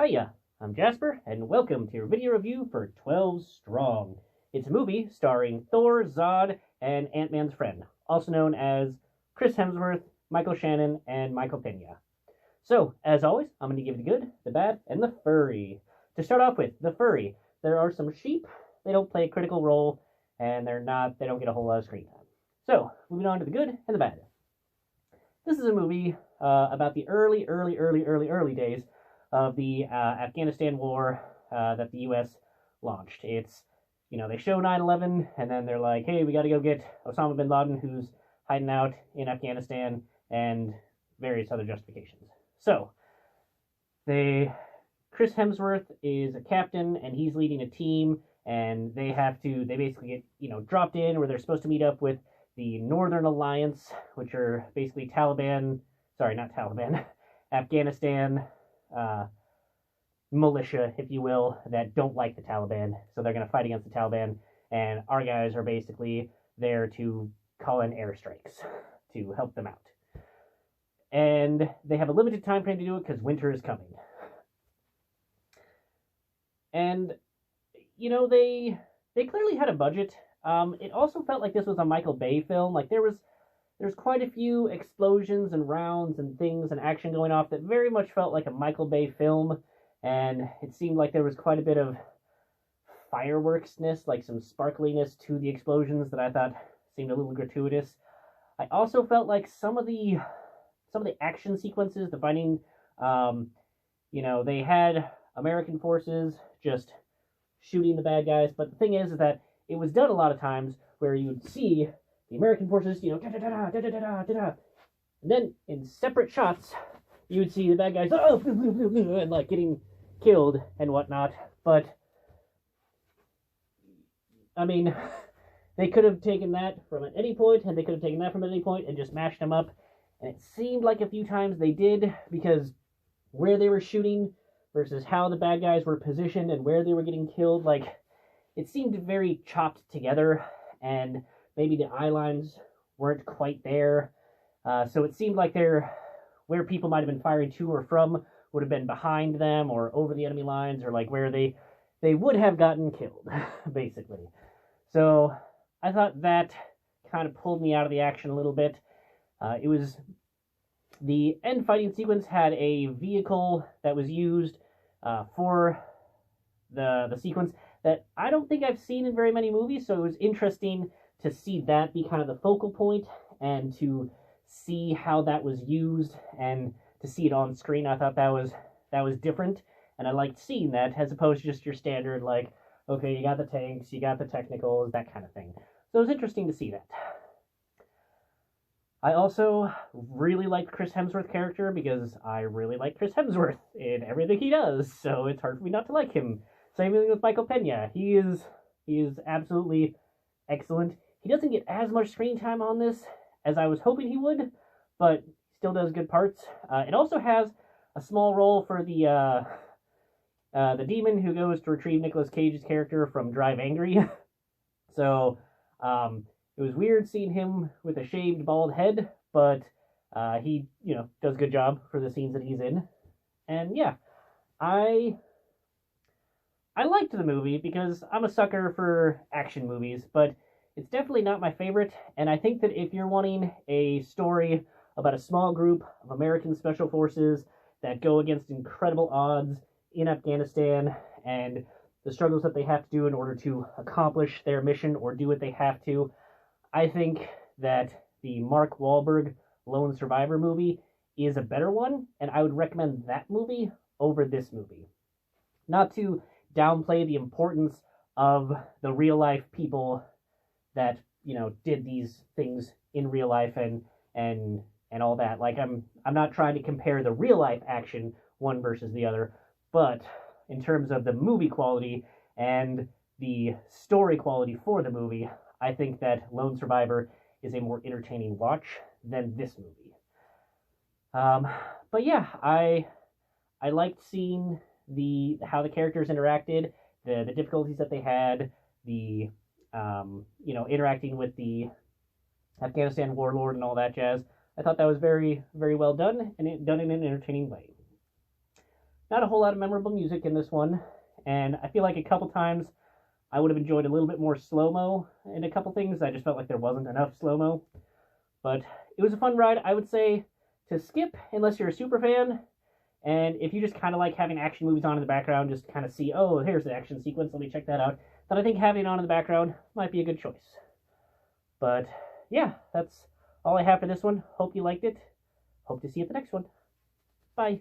Hiya, I'm Jasper, and welcome to your video review for 12 Strong. It's a movie starring Thor, Zod, and Ant-Man's friend, also known as Chris Hemsworth, Michael Shannon, and Michael Pena. So, as always, I'm going to give the good, the bad, and the furry. To start off with, the furry. There are some sheep. They don't play a critical role, and they don't get a whole lot of screen time. So, moving on to the good and the bad. This is a movie about the early days of the Afghanistan war that the U.S. launched. They show 9/11, and then they're like, hey, we got to go get Osama bin Laden, who's hiding out in Afghanistan, and various other justifications. So, Chris Hemsworth is a captain, and he's leading a team, and they basically get, dropped in where they're supposed to meet up with the Northern Alliance, which are basically Afghanistan militia, if you will, that don't like the Taliban. So they're going to fight against the Taliban, and our guys are basically there to call in airstrikes to help them out. And they have a limited time frame to do it because winter is coming. And, they clearly had a budget. It also felt like this was a Michael Bay film. Like there's quite a few explosions and rounds and things and action going off that very much felt like a Michael Bay film, and it seemed like there was quite a bit of fireworksness, like some sparkliness to the explosions that I thought seemed a little gratuitous. I also felt like some of the action sequences, the fighting, they had American forces just shooting the bad guys, but the thing is that it was done a lot of times where you'd see the American forces, and then in separate shots, you would see the bad guys, and like getting killed and whatnot. But I mean, they could have taken that from at any point, and they could have taken that from at any point and just mashed them up. And it seemed like a few times they did, because where they were shooting versus how the bad guys were positioned and where they were getting killed, like, it seemed very chopped together, and maybe the eye lines weren't quite there. So it seemed like where people might have been firing to or from would have been behind them or over the enemy lines, or like where they would have gotten killed, basically. So I thought that kind of pulled me out of the action a little bit. The end fighting sequence had a vehicle that was used for the sequence that I don't think I've seen in very many movies, so it was interesting to see that be kind of the focal point and to see how that was used and to see it on screen. I thought that was different, and I liked seeing that as opposed to just your standard, like, okay, you got the tanks, you got the technicals, that kind of thing. So it was interesting to see that. I also really liked Chris Hemsworth's character because I really like Chris Hemsworth in everything he does, so it's hard for me not to like him. Same thing with Michael Pena. He is absolutely excellent. He doesn't get as much screen time on this as I was hoping he would, but still does good parts. It also has a small role for the demon who goes to retrieve Nicolas Cage's character from Drive Angry. So, it was weird seeing him with a shaved bald head, but he, does a good job for the scenes that he's in. And yeah, I liked the movie because I'm a sucker for action movies, but it's definitely not my favorite, and I think that if you're wanting a story about a small group of American special forces that go against incredible odds in Afghanistan and the struggles that they have to do in order to accomplish their mission or do what they have to, I think that the Mark Wahlberg Lone Survivor movie is a better one, and I would recommend that movie over this movie. Not to downplay the importance of the real life people that, did these things in real life and all that. Like, I'm not trying to compare the real life action one versus the other, but in terms of the movie quality and the story quality for the movie, I think that Lone Survivor is a more entertaining watch than this movie. But yeah, I liked seeing how the characters interacted, the difficulties that they had, the interacting with the Afghanistan warlord and all that jazz. I thought that was very, very well done, and done in an entertaining way. Not a whole lot of memorable music in this one, and I feel like a couple times I would have enjoyed a little bit more slow-mo in a couple things. I just felt like there wasn't enough slow-mo. But it was a fun ride. I would say to skip unless you're a super fan, and if you just kind of like having action movies on in the background, just kind of see, oh, here's the action sequence, let me check that out, then I think having it on in the background might be a good choice. But yeah, that's all I have for this one. Hope you liked it. Hope to see you at the next one. Bye.